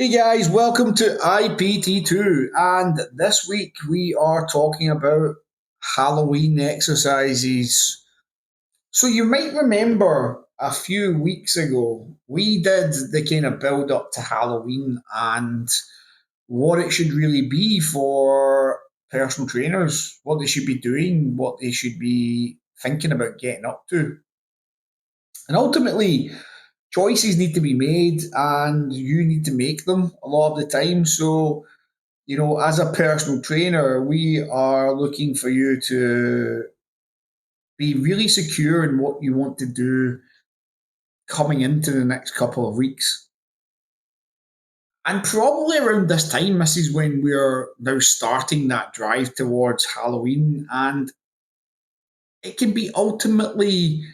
Hey guys, welcome to IPT2. And this week we are talking about Halloween exercises. So you might remember a few weeks ago, we did the kind of build up to Halloween and what it should really be for personal trainers, what they should be doing, what they should be thinking about getting up to. And ultimately, choices need to be made and you need to make them a lot of the time. So, as a personal trainer, we are looking for you to be really secure in what you want to do coming into the next couple of weeks. And probably around this time, this is when we're now starting that drive towards Halloween. And it can be ultimately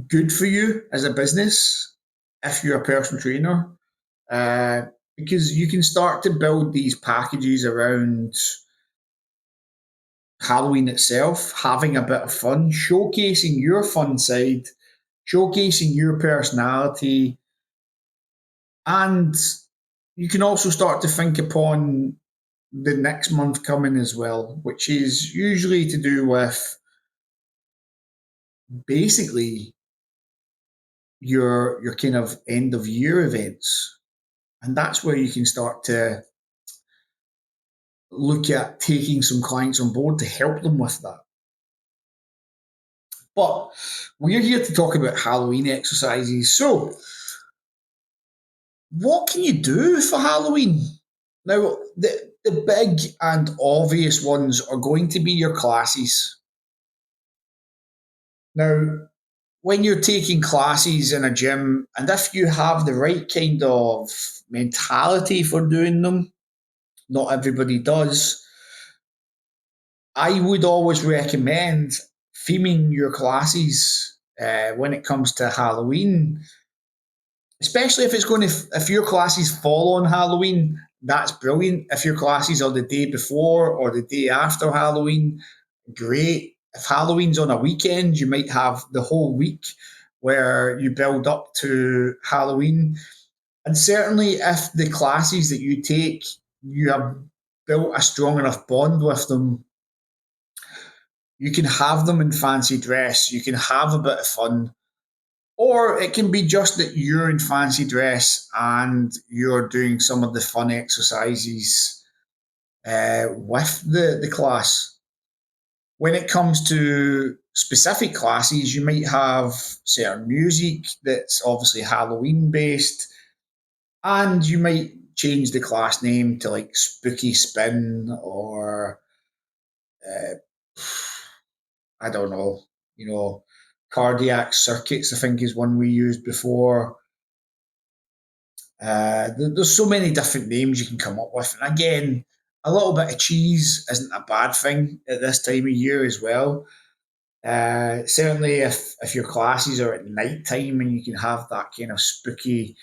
good for you as a business if you're a personal trainer, uh, because you can start to build these packages around Halloween itself, having a bit of fun, showcasing your fun side, showcasing your personality, and you can also start to think upon the next month coming as well, which is usually to do with basically your kind of end of year events. And that's where you can start to look at taking some clients on board to help them with that. But we're here to talk about Halloween exercises. So, what can you do for Halloween? Now, the big and obvious ones are going to be your classes. Now, when you're taking classes in a gym, and if you have the right kind of mentality for doing them, not everybody does, I would always recommend theming your classes when it comes to Halloween, especially if your classes fall on Halloween. That's brilliant. If your classes are the day before or the day after Halloween, great. If Halloween's on a weekend, you might have the whole week where you build up to Halloween. And certainly, if the classes that you take, you have built a strong enough bond with them, you can have them in fancy dress, you can have a bit of fun, or it can be just that you're in fancy dress and you're doing some of the fun exercises with the class. When it comes to specific classes, you might have certain music that's obviously Halloween based, and you might change the class name to like Spooky Spin or uh, I don't know, you know, Cardiac Circuits, I think is one we used before. There's so many different names you can come up with. And again, a little bit of cheese isn't a bad thing at this time of year as well. Certainly, if your classes are at night time and you can have that kind of spooky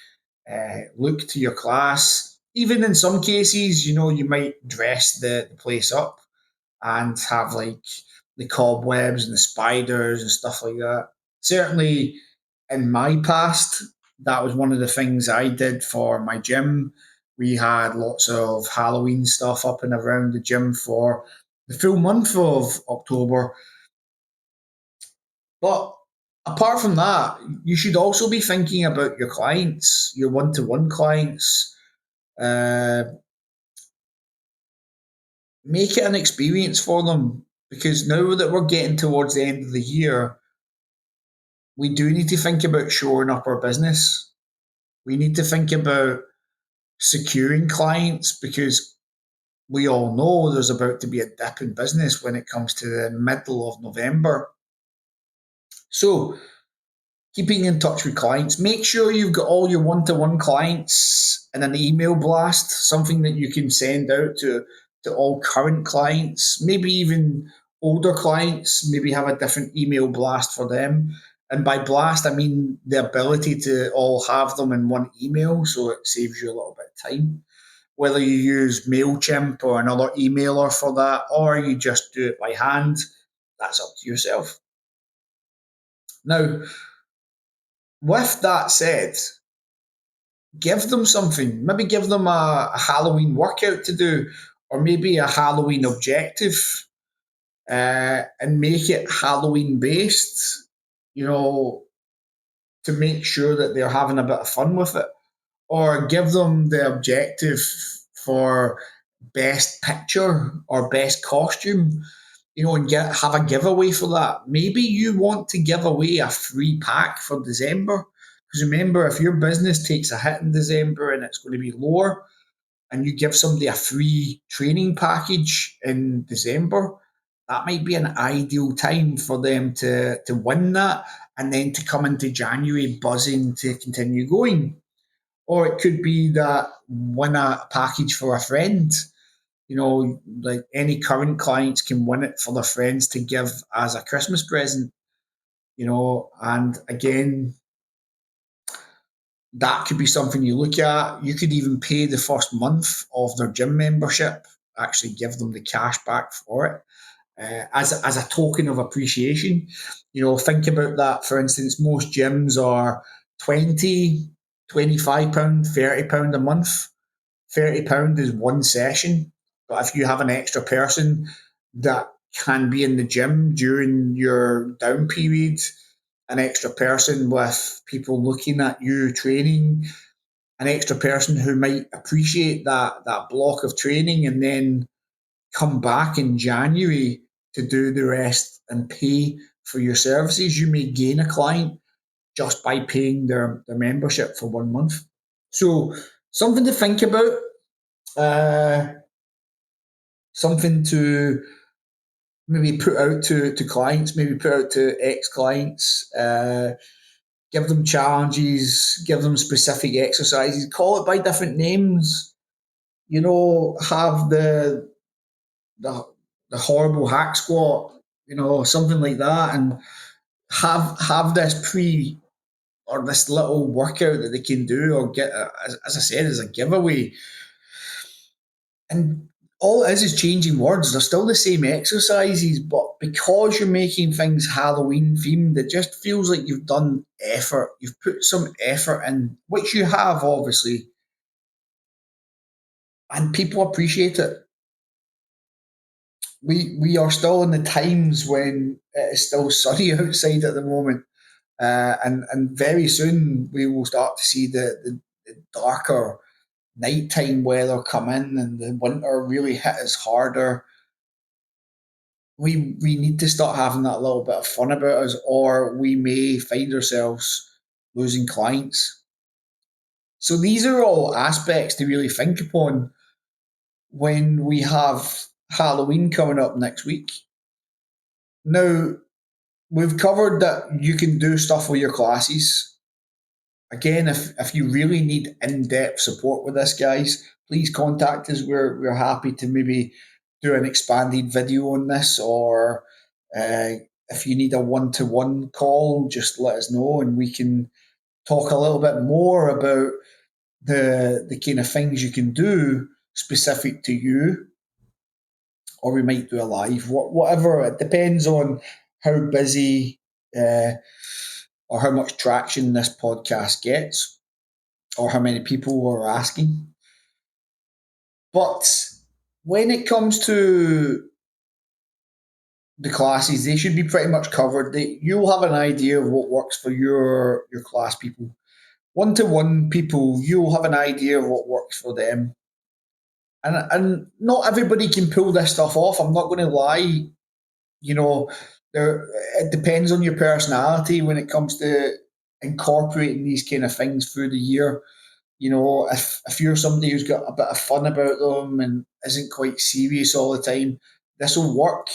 look to your class, even in some cases, you might dress the place up and have like the cobwebs and the spiders and stuff like that. Certainly, in my past, that was one of the things I did for my gym. We had lots of Halloween stuff up and around the gym for the full month of October. But apart from that, you should also be thinking about your clients, your one to one clients. Uh, make it an experience for them because now that we're getting towards the end of the year, we do need to think about shoring up our business. We need to think about securing clients because we all know there's about to be a dip in business when it comes to the middle of November. So, keeping in touch with clients, make sure you've got all your one to one clients in an email blast, something that you can send out to all current clients, maybe even older clients, maybe have a different email blast for them. And by blast, I mean the ability to all have them in one email, so it saves you a little bit of time. Whether you use MailChimp or another emailer for that, or you just do it by hand, that's up to yourself. Now, with that said, give them something. Maybe give them a Halloween workout to do, or maybe a Halloween objective, and make it Halloween based. You know, to make sure that they're having a bit of fun with it, or give them the objective for best picture or best costume, and have a giveaway for that. Maybe you want to give away a free pack for December. Because remember, if your business takes a hit in December and it's going to be lower, and you give somebody a free training package in December, that might be an ideal time for them to win that and then to come into January buzzing to continue going. Or it could be that win a package for a friend. Like any current clients can win it for their friends to give as a Christmas present. And again, that could be something you look at. You could even pay the first month of their gym membership, actually give them the cash back for it, as a token of appreciation. Think about that. For instance, most gyms are 20, £25, £30 a month. £30 is one session. But if you have an extra person that can be in the gym during your down period, an extra person with people looking at you training, an extra person who might appreciate that block of training and then come back in January to do the rest and pay for your services, you may gain a client just by paying their membership for 1 month. So something to think about, uh, something to maybe put out to clients, maybe put out to ex-clients, give them challenges, give them specific exercises, call it by different names, have the, the horrible hack squat, something like that, and have this or this little workout that they can do or get, as I said, as a giveaway. And all it is changing words. They're still the same exercises, but because you're making things Halloween themed, it just feels like you've done effort. You've put some effort in, which you have, obviously, and people appreciate it. We are still in the times when it is still sunny outside at the moment, and very soon we will start to see the darker nighttime weather come in, and the winter really hit us harder. We need to start having that little bit of fun about us, or we may find ourselves losing clients. So these are all aspects to really think upon when we have Halloween coming up next week. Now, we've covered that you can do stuff with your classes. Again, if you really need in-depth support with this, guys, please contact us. We're happy to maybe do an expanded video on this, or uh, if you need a one-to-one call, just let us know, and we can talk a little bit more about the kind of things you can do specific to you, or we might do a live, whatever. It depends on how busy, uh, or how much traction this podcast gets, or how many people are asking. But when it comes to the classes, they should be pretty much covered. You'll have an idea of what works for your class people. One-to-one people, you'll have an idea of what works for them. And not everybody can pull this stuff off. I'm not going to lie. You know, it depends on your personality when it comes to incorporating these kind of things through the year. If you're somebody who's got a bit of fun about them and isn't quite serious all the time, this will work.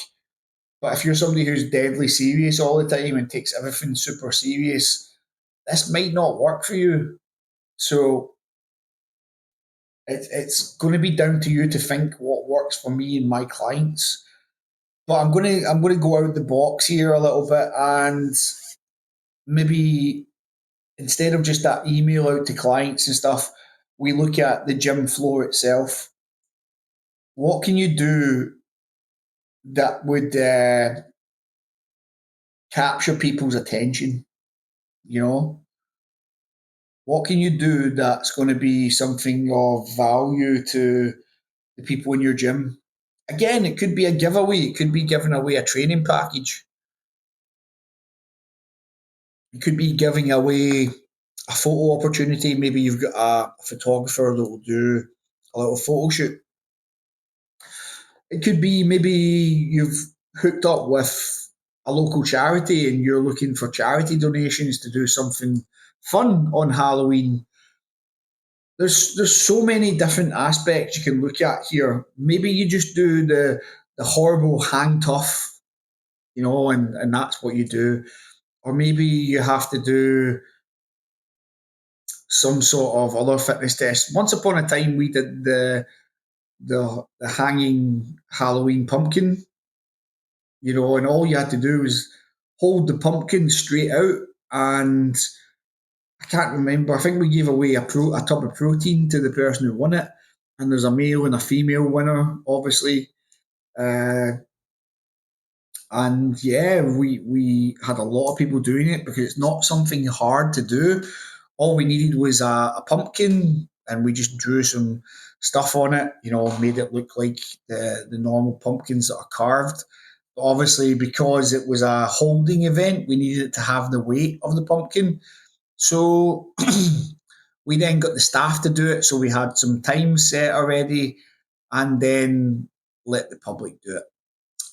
But if you're somebody who's deadly serious all the time and takes everything super serious, this might not work for you. So it's going to be down to you to think what works for me and my clients. But I'm gonna go out the box here a little bit, and maybe instead of just that email out to clients and stuff, we look at the gym floor itself. What can you do that would capture people's attention? You know, What can you do that's going to be something of value to the people in your gym? Again, it could be a giveaway. It could be giving away a training package. You could be giving away a photo opportunity. Maybe you've got a photographer that will do a little photo shoot. It could be maybe you've hooked up with a local charity and you're looking for charity donations to do something fun on Halloween. There's so many different aspects you can look at here. Maybe you just do the horrible hang tough, and that's what you do. Or maybe you have to do some sort of other fitness test. Once upon a time, we did the hanging Halloween pumpkin, and all you had to do was hold the pumpkin straight out. And I can't remember. I think we gave away a tub of protein to the person who won it. And there's a male and a female winner, obviously. Uh, and yeah, we had a lot of people doing it because it's not something hard to do. All we needed was a pumpkin, and we just drew some stuff on it. Made it look like the normal pumpkins that are carved. But obviously, because it was a holding event, we needed it to have the weight of the pumpkin. So we then got the staff to do it. So we had some time set already, and then let the public do it.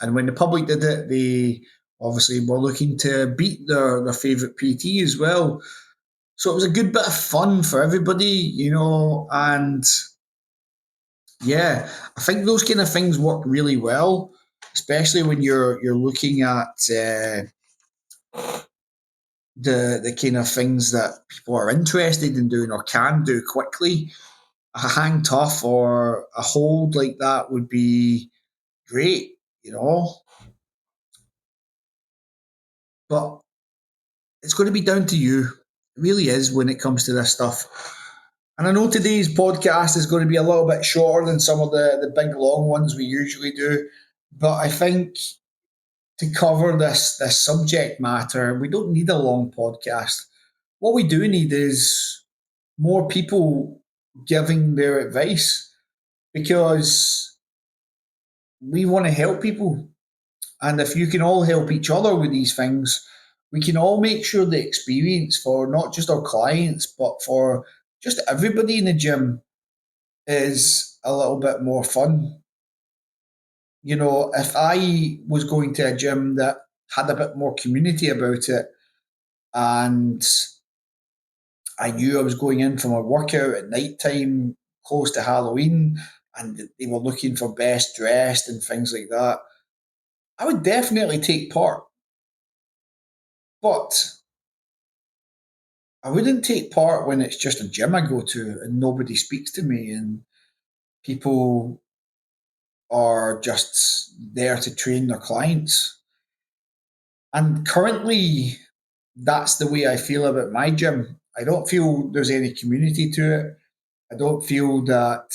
And when the public did it, they obviously were looking to beat their favourite PT as well. So it was a good bit of fun for everybody, and yeah, I think those kind of things work really well, especially when you're looking at the kind of things that people are interested in doing or can do quickly. A hang tough or a hold like that would be great. But it's going to be down to you. It really is when it comes to this stuff. And I know today's podcast is going to be a little bit shorter than some of the big long ones we usually do. But I think to cover this subject matter, we don't need a long podcast. What we do need is more people giving their advice because we want to help people. And if you can all help each other with these things, we can all make sure the experience for not just our clients, but for just everybody in the gym is a little bit more fun. If I was going to a gym that had a bit more community about it and I knew I was going in from a workout at night time close to Halloween and they were looking for best dressed and things like that, I would definitely take part. But I wouldn't take part when it's just a gym I go to and nobody speaks to me and people are just there to train their clients. And currently, that's the way I feel about my gym. I don't feel there's any community to it. I don't feel that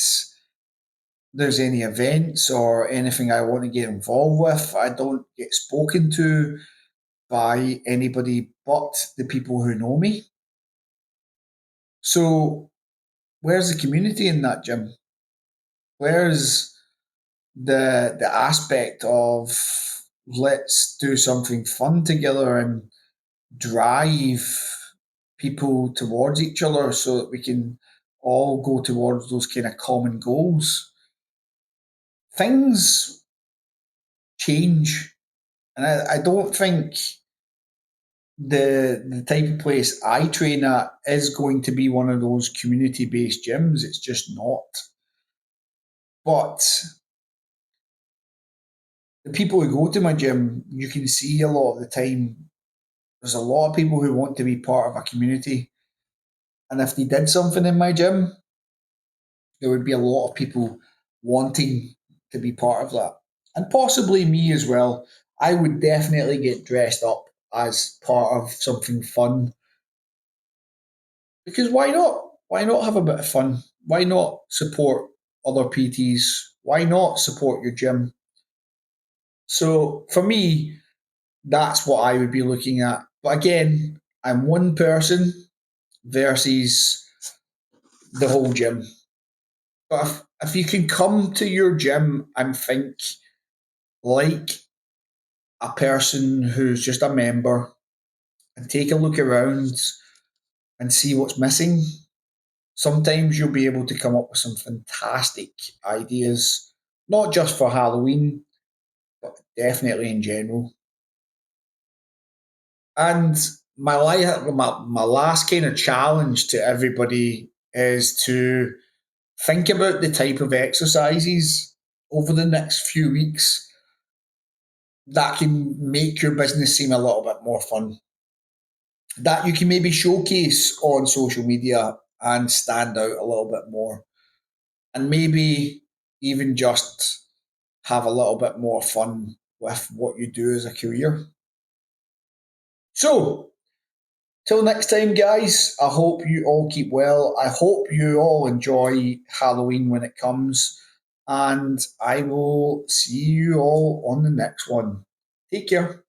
there's any events or anything I want to get involved with. I don't get spoken to by anybody but the people who know me. So, where's the community in that gym? Where's the aspect of let's do something fun together and drive people towards each other so that we can all go towards those kind of common goals. Things change, and I don't think the type of place I train at is going to be one of those community based gyms. It's just not. But the people who go to my gym, you can see a lot of the time, there's a lot of people who want to be part of a community. And if they did something in my gym, there would be a lot of people wanting to be part of that. And possibly me as well. I would definitely get dressed up as part of something fun. Because why not? Why not have a bit of fun? Why not support other PTs? Why not support your gym? So for me, that's what I would be looking at. But again, I'm one person versus the whole gym. But if you can come to your gym and think like a person who's just a member and take a look around and see what's missing, sometimes you'll be able to come up with some fantastic ideas, not just for Halloween, but definitely in general. And my last kind of challenge to everybody is to think about the type of exercises over the next few weeks that can make your business seem a little bit more fun. That you can maybe showcase on social media and stand out a little bit more. And maybe even just have a little bit more fun with what you do as a career. So, till next time, guys, I hope you all keep well. I hope you all enjoy Halloween when it comes. And I will see you all on the next one. Take care.